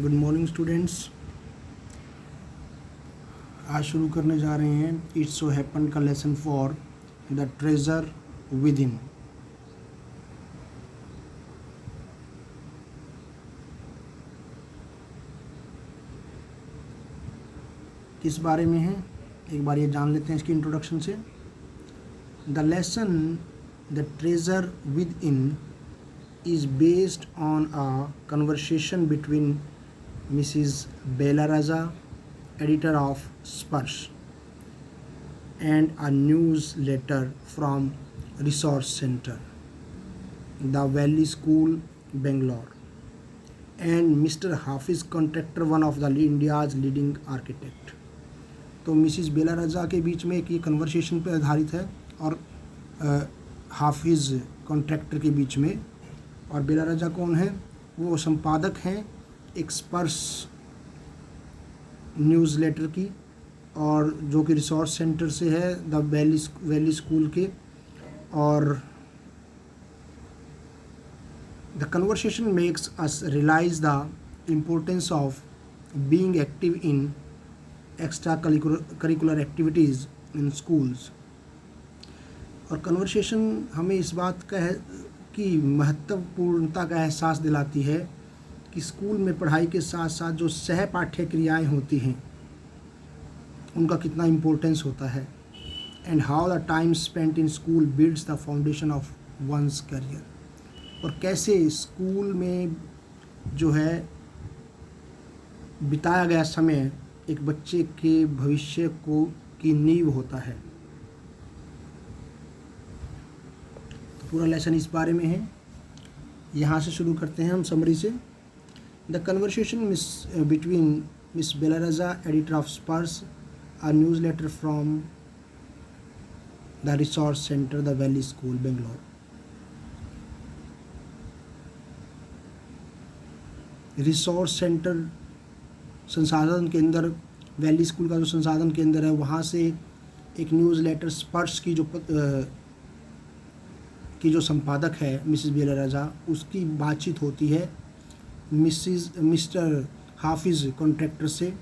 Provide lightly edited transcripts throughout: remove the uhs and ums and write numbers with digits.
Good morning students. आज शुरू करने जा रहे हैं इट्स सो हैपन का lesson for the treasure with in. किस बारे में है एक बार ये जान लेते हैं इसकी इंट्रोडक्शन से। The lesson the treasure with in is based on a conversation between Mrs. Bella Raza, editor of Spurs, and a newsletter from Resource Center, the Valley School, Bangalore, and Mr. Hafiz, contractor, one of the India's leading architect। तो Mrs बेला रज़ा के बीच में एक ये conversation पे आधारित है और हाफिज़ कॉन्ट्रैक्टर के बीच में। और बेला रज़ा कौन है? वो संपादक हैं एक स्पर्श न्यूज़लेटर की, और जो कि रिसोर्स सेंटर से है, द वैली स्कूल के। और the conversation makes us realize the importance of being active in extra curricular activities in schools. और कन्वर्सेशन हमें इस बात का है की महत्वपूर्णता का एहसास दिलाती है कि स्कूल में पढ़ाई के साथ साथ जो सह पाठ्य क्रियाएँ होती हैं उनका कितना इम्पोर्टेंस होता है। And how the time spent in school builds the foundation of one's career. और कैसे स्कूल में जो है बिताया गया समय एक बच्चे के भविष्य को की नींव होता है। पूरा लेसन इस बारे में है। यहाँ से शुरू करते हैं हम समरी से। The conversation between miss Bela Raza, editor of Spurs, a newsletter from the resource centre, the valley school, Bangalore. Resource centre संसाधन केंद्र, वैली स्कूल का जो संसाधन केंद्र है, वहाँ से एक न्यूज़ लेटर स्पर्श की जो संपादक है मिसिस बेला रज़ा, उसकी बातचीत होती है मिस्टर हाफिज़ कॉन्ट्रैक्टर से,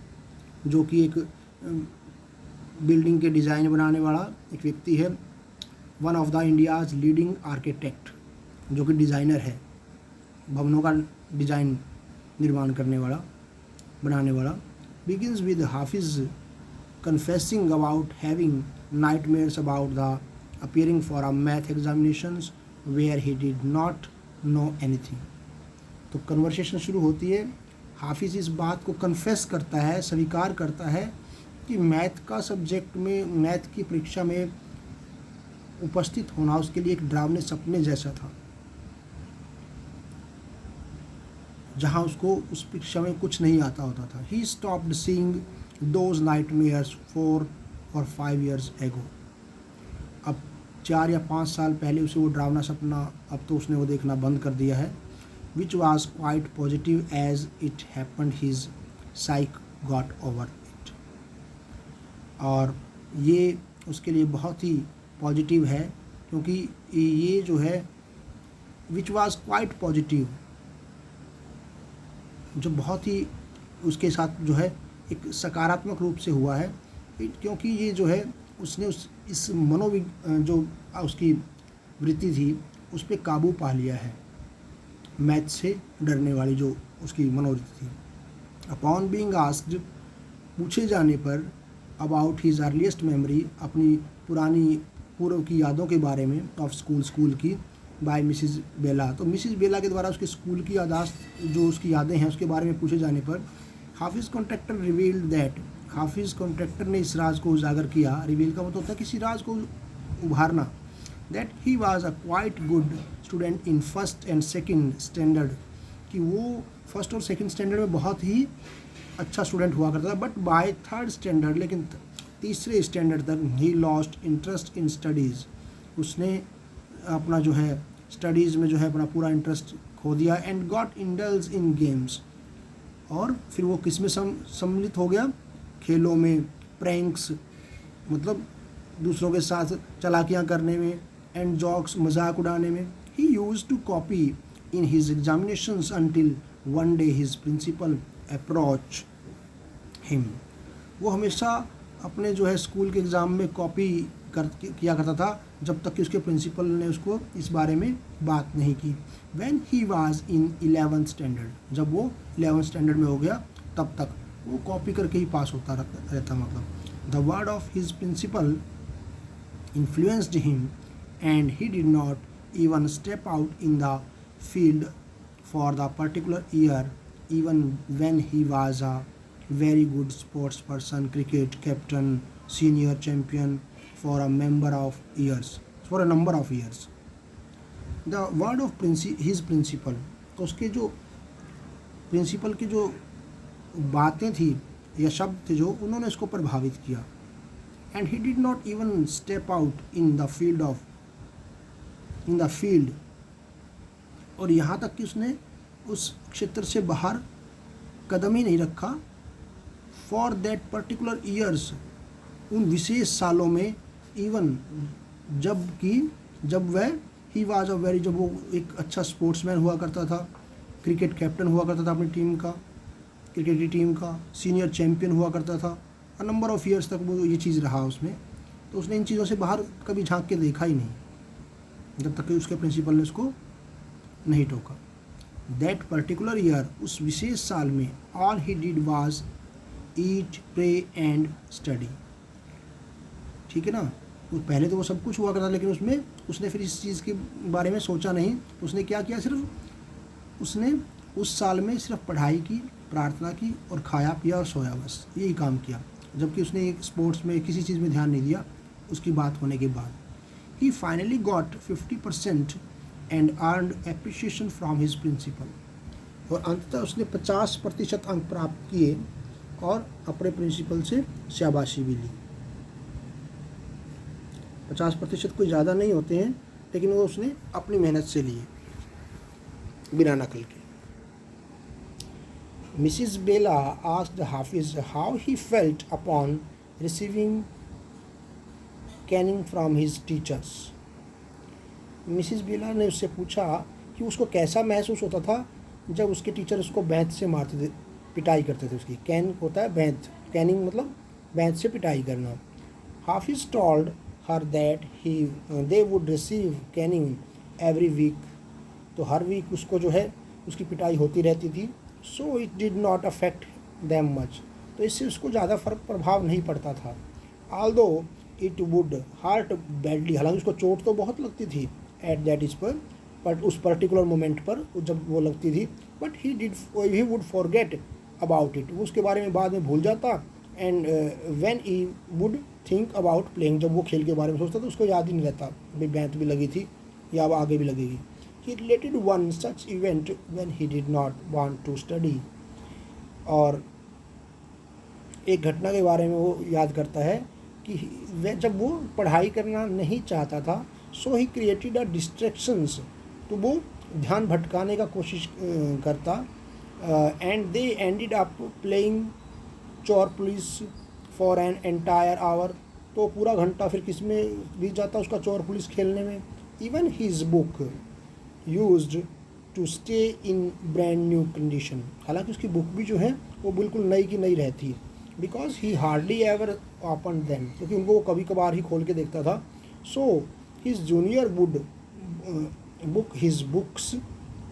जो कि एक बिल्डिंग के डिज़ाइन बनाने वाला एक व्यक्ति है। One of the India's leading architect, जो कि डिज़ाइनर है, भवनों का डिज़ाइन निर्माण करने वाला, बनाने वाला। बिगिंस विद हाफिज़ confessing about having nightmares about the appearing for a math examinations where he did not know anything। तो कन्वर्सेशन शुरू होती है, हाफिज़ इस बात को कन्फेस करता है, स्वीकार करता है कि मैथ का सब्जेक्ट में, मैथ की परीक्षा में उपस्थित होना उसके लिए एक डरावने सपने जैसा था, जहां उसको उस परीक्षा में कुछ नहीं आता होता था। He stopped seeing those nightmares 4 or 5 years ago। अब 4 या 5 साल पहले उसे वो डरावना सपना, अब तो उसने वो देखना बंद कर दिया है। Which was quite positive as it happened, his psyche got over it. और ये उसके लिए बहुत ही पॉजिटिव है, क्योंकि ये जो है विच वॉज क्वाइट पॉजिटिव, जो बहुत ही उसके साथ जो है एक सकारात्मक रूप से हुआ है, क्योंकि ये जो है उसने इस जो उसकी वृत्ति थी उस पर काबू पा लिया है, मैथ से डरने वाली जो उसकी मनोवृत्ति थी। अपॉन बीइंग आस्क्ड, पूछे जाने पर, अबाउट हिज अर्लीस्ट मेमोरी, अपनी पुरानी पूर्व की यादों के बारे में, ऑफ स्कूल की, बाय मिसिस बेला। तो मिसिस बेला के द्वारा उसके स्कूल की यादाश्त, जो उसकी यादें हैं उसके बारे में पूछे जाने पर, हाफिज़ कॉन्ट्रैक्टर रिवील्ड दैट, हाफिज़ कॉन्ट्रैक्टर ने इस राज को उजागर किया। रिवील का मतलब होता है किसी राज को उभारना। That he was a quite good student in first and second standard, कि वो फर्स्ट और सेकंड स्टैंडर्ड में बहुत ही अच्छा स्टूडेंट हुआ करता था। बट बाय थर्ड स्टैंडर्ड, लेकिन तीसरे स्टैंडर्ड तक, he lost interest in studies, उसने अपना जो है स्टडीज़ में जो है अपना पूरा इंटरेस्ट खो दिया। And got indulge in games, और फिर वो किस में सम्मिलित हो गया? खेलों में, प्रैंक्स, मतलब दूसरों के साथ चालाकियाँ करने में, एंड जॉक्स, मजाक उड़ाने में। He used to copy in his examinations until one day his principal approach him. वो हमेशा अपने जो है स्कूल के एग्ज़ाम में कॉपी किया करता था जब तक कि उसके प्रिंसिपल ने उसको इस बारे में बात नहीं की। When he was in 11th standard, जब वो 11th स्टैंडर्ड में हो गया तब तक वो कॉपी करके ही पास होता रहता। मतलब the word of his principal influenced him, and he did not even step out in the field for the particular year, even when he was a very good sports person, cricket captain, senior champion for a number of years. The word of his principal, तो उसके जो principal की जो बातें थी या शब्द थे जो उन्होंने इसको प्रभावित किया। And he did not even step out in the field, और यहाँ तक कि उसने उस क्षेत्र से बाहर कदम ही नहीं रखा। For that particular years, उन विशेष सालों में, even जब वह he was a very, जब वो एक अच्छा स्पोर्ट्समैन हुआ करता था, क्रिकेट कैप्टन हुआ करता था अपनी टीम का, क्रिकेट की टीम का, सीनियर चैम्पियन हुआ करता था, नंबर ऑफ़ ईयर्स तक वो ये चीज़ रहा उसमें। तो उसने इन चीज़ों से बाहर कभी झांक के देखा ही नहीं जब तक कि उसके प्रिंसिपल ने उसको नहीं टोका। दैट पर्टिकुलर ईयर, उस विशेष साल में, all he did was eat, pray and study. ठीक है ना, वो पहले तो वो सब कुछ हुआ करता, लेकिन उसमें उसने फिर इस चीज़ के बारे में सोचा नहीं। उसने क्या किया, सिर्फ उसने उस साल में सिर्फ पढ़ाई की, प्रार्थना की और खाया पिया और सोया, बस यही काम किया। जबकि उसने एक स्पोर्ट्स में किसी चीज़ में ध्यान नहीं दिया उसकी बात होने के बाद। He finally got 50% and earned appreciation from his principal, और अंततः उसने 50% अंक प्राप्त किए और अपने प्रिंसिपल से शाबाशी भी ली। 50% कोई ज़्यादा नहीं होते हैं, लेकिन वो उसने अपनी मेहनत से लिए बिना नकल के। Mrs. Bella asked Hafiz how he felt upon receiving caning from his teachers. Mrs Bela ने उससे पूछा कि उसको कैसा महसूस होता था जब उसके टीचर उसको बैंत से मारते थे, पिटाई करते थे। उसकी कैन होता है बैंत, कैनिंग मतलब बैंत से पिटाई करना। Hafiz told her that they would receive caning every week, तो हर वीक उसको जो है उसकी पिटाई होती रहती थी। So it did not affect them much, तो इससे उसको ज़्यादा प्रभाव नहीं पड़ता था। Although it would heart badly, हालांकि उसको चोट तो बहुत लगती थी एट दैट इस पर, बट उस पर्टिकुलर मोमेंट पर जब वो लगती थी, but he would forget about it, वो उसके बारे में बाद में भूल जाता। And when he would think about playing, जब वो खेल के बारे में सोचता तो उसको याद ही नहीं रहता भाई बैंत भी लगी थी या अब आगे भी लगेगी। He related one such event when he did not want to study, और एक घटना के बारे में वो याद करता है कि वह जब वो पढ़ाई करना नहीं चाहता था, सो ही क्रिएटेड अ डिस्ट्रैक्शंस, तो वो ध्यान भटकाने का कोशिश करता। And they ended up playing chor police for an entire hour, तो पूरा घंटा फिर किस में बीत जाता उसका, चोर पुलिस खेलने में। Even his book used to stay in brand new condition, हालांकि उसकी बुक भी जो है वो बिल्कुल नई की नई रहती है। Because he hardly ever open them, क्योंकि उनको वो कभी कभार ही खोल के देखता था। So his junior would book his books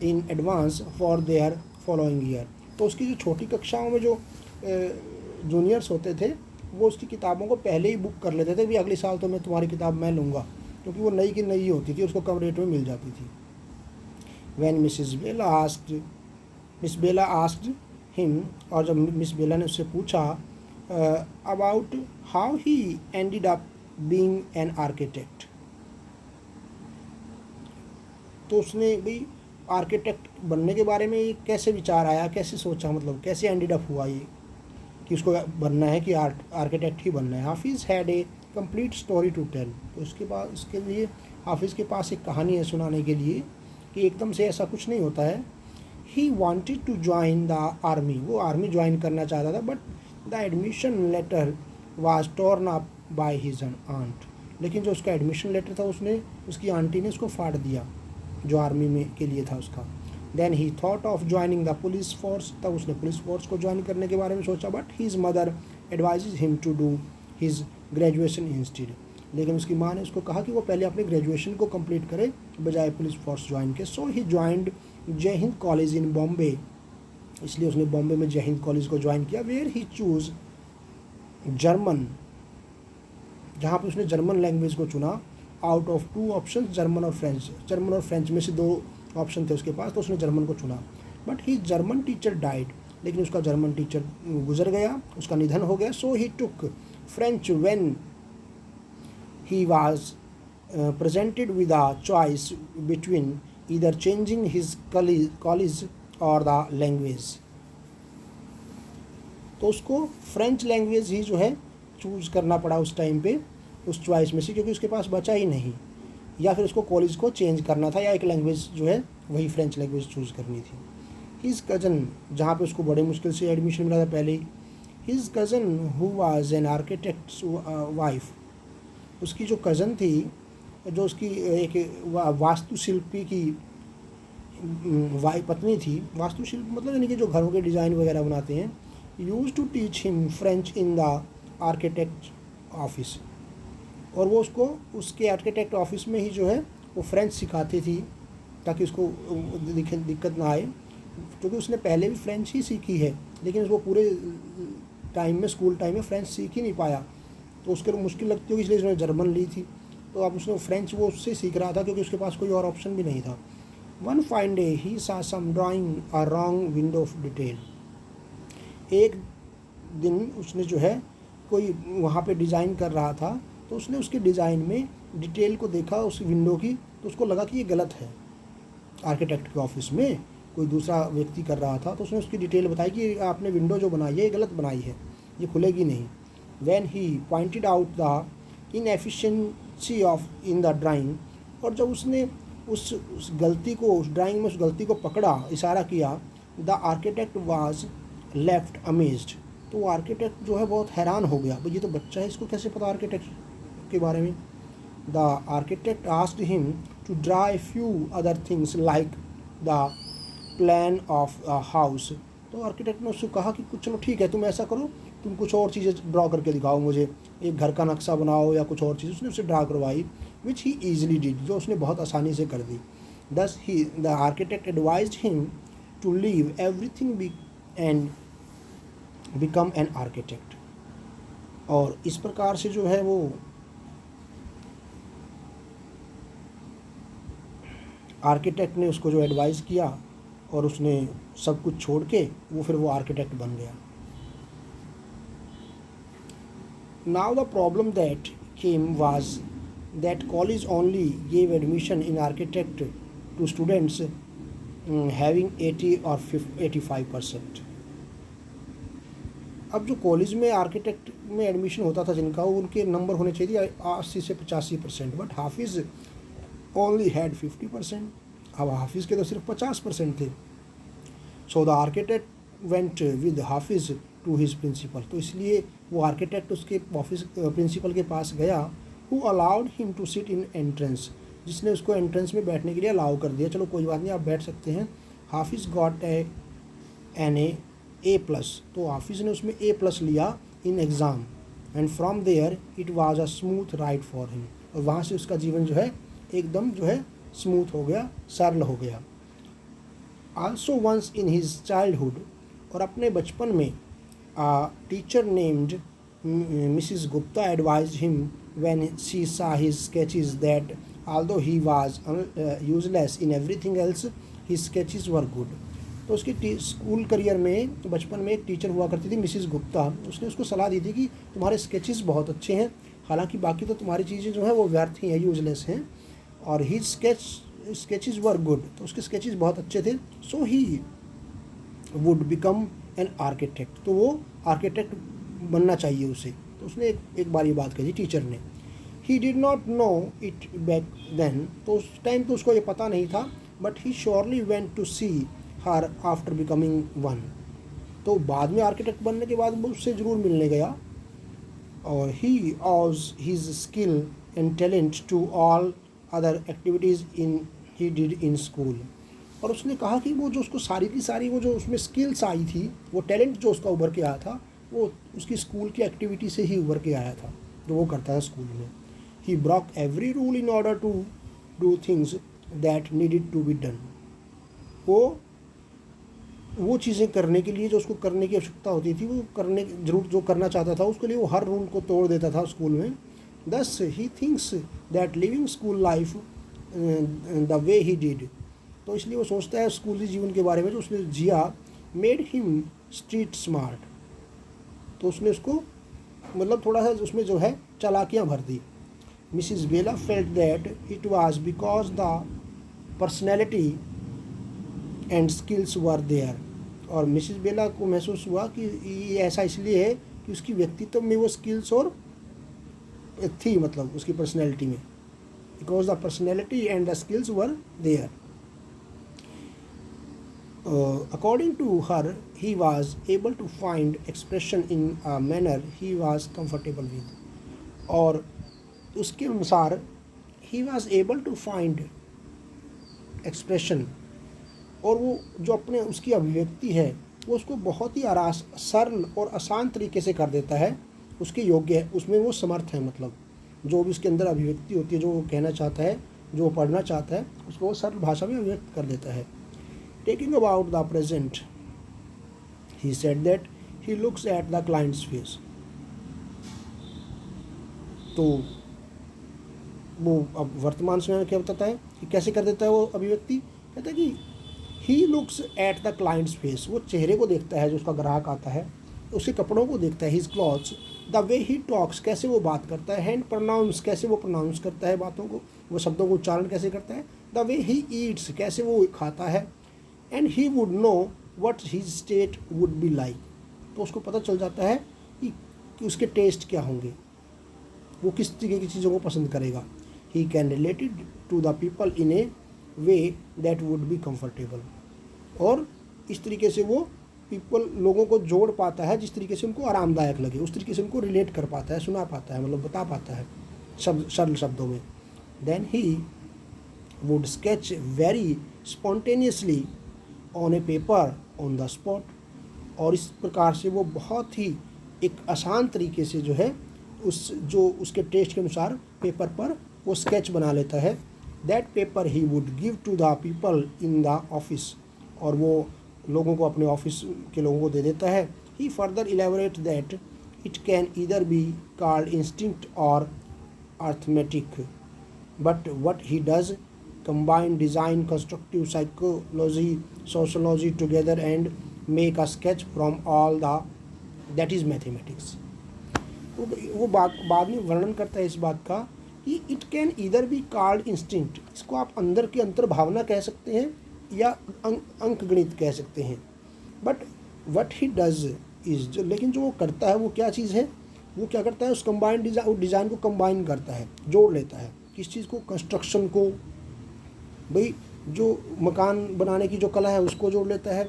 in advance for their following year, तो उसकी जो छोटी कक्षाओं में जो जूनियर्स होते थे वो उसकी किताबों को पहले ही बुक कर लेते थे भी अगले साल तो मैं तुम्हारी किताब मैं लूँगा, क्योंकि वो नई की नई होती थी, उसको कम रेट में मिल जाती थी। When Miss Bella asked him, और जब मिस बेला ने उससे पूछा about how he ended up being an architect, तो उसने भाई आर्किटेक्ट बनने के बारे में कैसे विचार आया, कैसे सोचा, मतलब कैसे एंडेड अप हुआ ये कि उसको बनना है कि आर्किटेक्ट ही बनना है। Hafiz had a complete story to tell, तो उसके लिए हाफिज़ के पास एक कहानी है सुनाने के लिए कि एकदम से ऐसा कुछ नहीं होता है। He wanted to join the army, वो आर्मी ज्वाइन करना चाहता था, but the admission letter was torn up by his aunt, लेकिन जो उसका एडमिशन लेटर था उसकी आंटी ने उसको फाड़ दिया, जो आर्मी में के लिए था उसका। Then he thought of joining the police force, तब उसने पुलिस फोर्स को ज्वाइन करने के बारे में सोचा, but his mother advises him to do his graduation instead, लेकिन उसकी माँ ने उसको कहा कि वो पहले अपने ग्रेजुएशन को कंप्लीट करे बजाय पुलिस फोर्स ज्वाइन के। सो ही ज्वाइंड जय हिंद कॉलेज इन बॉम्बे, इसलिए उसने बॉम्बे में जय हिंद कॉलेज को ज्वाइन किया। वेयर ही चूज जर्मन, जहाँ पे उसने जर्मन लैंग्वेज को चुना। आउट ऑफ 2 ऑप्शन जर्मन और फ्रेंच, जर्मन और फ्रेंच में से 2 ऑप्शन थे उसके पास, तो उसने जर्मन को चुना। But he German teacher died, लेकिन उसका जर्मन टीचर गुजर गया, उसका निधन हो गया। So he took French when he was presented with a choice between either changing his college or the language, तो उसको फ्रेंच लैंग्वेज ही जो है चूज़ करना पड़ा उस टाइम पे, उस चॉइस में से, क्योंकि उसके पास बचा ही नहीं, या फिर उसको कॉलेज को चेंज करना था, या एक लैंग्वेज जो है वही फ्रेंच लैंग्वेज चूज़ करनी थी। हिज कज़न, जहाँ पे उसको बड़े मुश्किल से एडमिशन मिला था पहले ही, his cousin who was an architect's wife, उसकी जो कज़न थी, जो उसकी एक वास्तुशिल्पी की पत्नी थी, वास्तुशिल्प मतलब यानी कि जो घरों के डिज़ाइन वगैरह बनाते हैं, use to teach him French in the architect office, और वो उसको उसके आर्किटेक्ट ऑफिस में ही जो है वो फ्रेंच सिखाती थी, ताकि उसको दिक्कत ना आए, क्योंकि उसने पहले भी फ्रेंच ही सीखी है, लेकिन उसको पूरे टाइम में, स्कूल टाइम में फ्रेंच सीख ही नहीं पाया, तो उसके मुश्किल लगती होगी, इसलिए उसने जर्मन ली थी। तो अब उसने फ्रेंच वो उससे सीख रहा था, क्योंकि उसके पास कोई और ऑप्शन भी नहीं था। One fine day he saw some drawing a wrong window of detail, एक दिन उसने जो है कोई वहाँ पे डिज़ाइन कर रहा था, तो उसने उसके डिज़ाइन में डिटेल को देखा उस विंडो की, तो उसको लगा कि ये गलत है। आर्किटेक्ट के ऑफिस में कोई दूसरा व्यक्ति कर रहा था, तो उसने उसकी डिटेल बताई कि आपने विंडो जो बनाई है ये गलत बनाई है, ये खुलेगी नहीं। When he pointed out the inefficiency of in the drawing, और जब उसने उस गलती को, उस ड्राइंग में उस गलती को पकड़ा, इशारा किया, the architect was left amazed, तो वो आर्किटेक्ट जो है बहुत हैरान हो गया, भाई ये तो बच्चा है, इसको कैसे पता आर्किटेक्ट के बारे में। The architect asked him to draw a few other things like the plan of a house, तो आर्किटेक्ट ने उसको कहा कि कुछ चलो ठीक है, तुम ऐसा करो, तुम कुछ और चीज़ें ड्रॉ करके दिखाओ मुझे, एक घर का नक्शा बनाओ या कुछ और चीज़, उसने उसे ड्रा करवाई, विच ही ईजिली डिड, जो उसने बहुत आसानी से कर दी। Thus he the architect advised him to leave everything and become an architect, और इस प्रकार से जो है वो आर्किटेक्ट ने उसको जो एडवाइस किया, और उसने सब कुछ छोड़ के फिर वो आर्किटेक्ट बन गया। Now the problem that came was that college only gave admission in architect to students having 80 or 85%. अब जो कॉलेज में आर्किटेक्ट में एडमिशन होता था जिनका, उनके नंबर होने चाहिए 80 से 85%, बट हाफिज़ ओनली हैड 50%, अब हाफिज़ के तो सिर्फ 50% थे। So the architect went with हाफिज़ टू हिज प्रिंसिपल, तो इसलिए वो आर्किटेक्ट उसके ऑफिस प्रिंसिपल के पास गया, who allowed him to sit in entrance, जिसने उसको एंट्रेंस में बैठने के लिए अलाउ कर दिया, चलो कोई बात नहीं आप बैठ सकते हैं। हाफिज़ गॉट एन ए प्लस, तो हाफिज़ ने उसमें A+ लिया in exam, and from there it was a smooth ride for him, और वहाँ से उसका जीवन जो है एकदम जो है स्मूथ हो गया, सरल हो गया। Also once in his childhood, और अपने बचपन में a teacher named Mrs. Gupta advised him when she saw his sketches that although he was useless in everything else, his sketches were good. तो उसके स्कूल करियर में बचपन में एक टीचर हुआ करती थी मिसिस गुप्ता, उसने उसको सलाह दी थी कि तुम्हारे स्केचेस बहुत अच्छे हैं, हालांकि बाकी तो तुम्हारी चीज़ें जो है वो व्यर्थ ही हैं, यूजलेस हैं, और ही स्केचेस वर गुड, तो उसके स्केचेस बहुत अच्छे थे। So he would become an architect, तो वो आर्किटेक्ट बनना चाहिए उसे, तो उसने एक बार ये बात कही टीचर ने। He did not know it back then, तो उस टाइम तो उसको ये पता नहीं था, but he surely went to see her after becoming one, तो बाद में आर्किटेक्ट बनने के बाद वो उससे ज़रूर मिलने गया। और he owes his skill and talent to all other activities in he did in school, और उसने कहा कि वो जो उसको सारी की सारी वो जो उसमें स्किल्स आई थी, वो टैलेंट जो उसका उभर के आया था, वो उसकी स्कूल की एक्टिविटी से ही उभर के आया था जो वो करता है स्कूल में। He broke every rule in order to do things that needed to be done. वो चीज़ें करने के लिए जो उसको करने की आवश्यकता होती थी, वो करने जरूर जो करना चाहता था उसके लिए वो हर रूल को तोड़ देता था स्कूल में। दस he thinks that living school life the way he did, तो इसलिए वो सोचता है स्कूली जीवन के बारे में जो उसने जिया, मेड हिम स्ट्रीट स्मार्ट, तो उसने उसको मतलब थोड़ा सा उसमें जो है चालाकियाँ भर दी। Mrs Bela felt that it was because the personality and skills were there, और मिसिज बेला को महसूस हुआ कि ये ऐसा इसलिए है कि उसकी व्यक्तित्व में वो स्किल्स और थी, मतलब उसकी पर्सनैलिटी में, because the personality and the skills were there. According to her, he was able to find expression in a manner he was comfortable with. और उसके अनुसार he was able to find expression, और वो जो अपने उसकी अभिव्यक्ति है वो उसको बहुत ही सरल और आसान तरीके से कर देता है, उसके योग्य है, उसमें वो समर्थ है। मतलब जो भी उसके अंदर अभिव्यक्ति होती है, जो वो कहना चाहता है, जो वो पढ़ना चाहता है, उसको वो सरल भाषा में अभिव्यक्त कर देता है। Taking about the present, he said that he looks at the client's face. तो वो अब वर्तमान समय में क्या बताता है कि कैसे कर देता है वो अभिव्यक्ति, कहता है कि he looks at the client's face, वो चेहरे को देखता है जो उसका ग्राहक आता है, उसके कपड़ों को देखता है, his clothes, the way he talks, कैसे वो बात करता है, hand pronounce, कैसे वो pronounce करता है बातों को, वो शब्दों को उच्चारण कैसे करता है, the way he eats, कैसे वो खाता है, and he would know what his state would be like, तो उसको पता चल जाता है कि उसके टेस्ट क्या होंगे, वो किस तरीके की चीज़ों को पसंद करेगा। He can related to the people in a way that would be comfortable, और इस तरीके से वो लोगों को जोड़ पाता है जिस तरीके से उनको आरामदायक लगे, उस तरीके से उनको रिलेट कर पाता है, सुना पाता है, मतलब बता पाता है सरल शब्दों में। Then he would sketch very spontaneously on a paper on the spot, और इस प्रकार से वो बहुत ही एक आसान तरीके से जो है उसके टेस्ट के अनुसार पेपर पर वो स्केच बना लेता है। That paper he would give to the people in the office, और वो लोगों को अपने ऑफिस के लोगों को दे देता है। He further elaborate that it can either be called instinct और arithmetic, but what he does combine design, constructive psychology, sociology together and make a sketch from all the that is mathematics. वो बाद में वर्णन करता है इस बात का कि it can either be called instinct, इसको आप अंदर की अंतर्भावना कह सकते हैं या अंक गणित कह सकते हैं, but what he does is, लेकिन जो वो करता है वो क्या चीज़ है, वो क्या करता है उस कंबाइंड डिज़ाइन को कंबाइन करता है, जोड़ लेता है। किस चीज़ को, कंस्ट्रक्शन को, भाई जो मकान बनाने की जो कला है उसको जोड़ लेता है,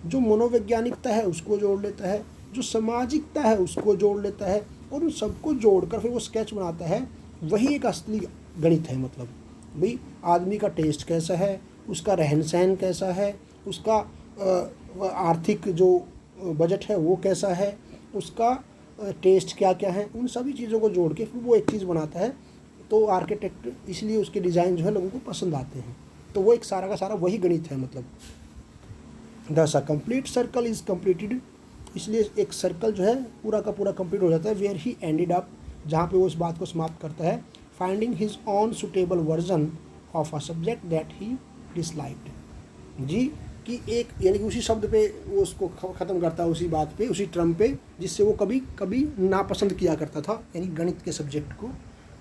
जो मनोवैज्ञानिकता है उसको जोड़ लेता है, जो सामाजिकता है उसको जोड़ लेता है, और उन सबको जोड़कर फिर वो स्केच बनाता है। वही एक असली गणित है। मतलब भाई आदमी का टेस्ट कैसा है, उसका रहन सहन कैसा है, उसका आर्थिक जो बजट है वो कैसा है, उसका टेस्ट क्या क्या है, उन सभी चीज़ों को जोड़ के फिर वो एक चीज़ बनाता है। तो आर्किटेक्ट इसलिए उसके डिज़ाइन जो है लोगों को पसंद आते हैं। तो वो एक सारा का सारा वही गणित है। मतलब दस a complete circle is completed, इसलिए एक सर्कल जो है पूरा का पूरा कंप्लीट हो जाता है। वेयर ही एंडेड अप, जहाँ पे वो इस बात को समाप्त करता है, finding his own suitable version of a subject that he disliked, जी कि एक यानी कि उसी शब्द पे वो उसको ख़त्म करता है, उसी बात पे, उसी टर्म पे जिससे वो कभी कभी नापसंद किया करता था, यानी गणित के सब्जेक्ट को।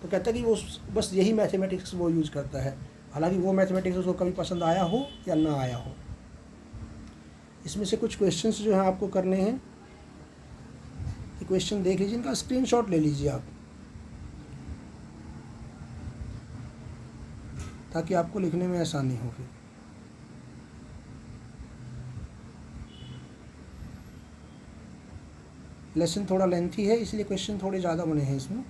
तो कहता है कि वो बस यही मैथमेटिक्स वो यूज़ करता है, हालांकि वो मैथमेटिक्स उसको कभी पसंद आया हो या ना आया हो। इसमें से कुछ क्वेश्चंस जो हैं आपको करने हैं, ये क्वेश्चन देख लीजिए, इनका स्क्रीनशॉट ले लीजिए आप, ताकि आपको लिखने में आसानी हो। फिर लेसन थोड़ा लेंथी है इसलिए क्वेश्चन थोड़े ज़्यादा बने हैं इसमें।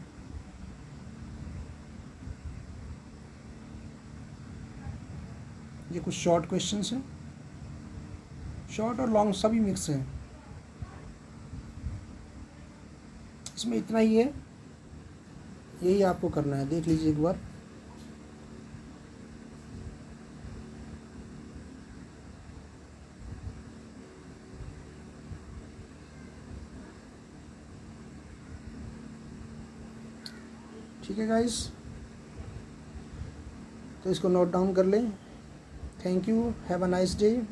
ये कुछ शॉर्ट क्वेश्चंस हैं, शॉर्ट और लॉन्ग सभी मिक्स हैं। इसमें इतना ही है, यही आपको करना है, देख लीजिए एक बार। ठीक है गाइस, तो इसको नोट डाउन कर लें। Thank you, have a nice day.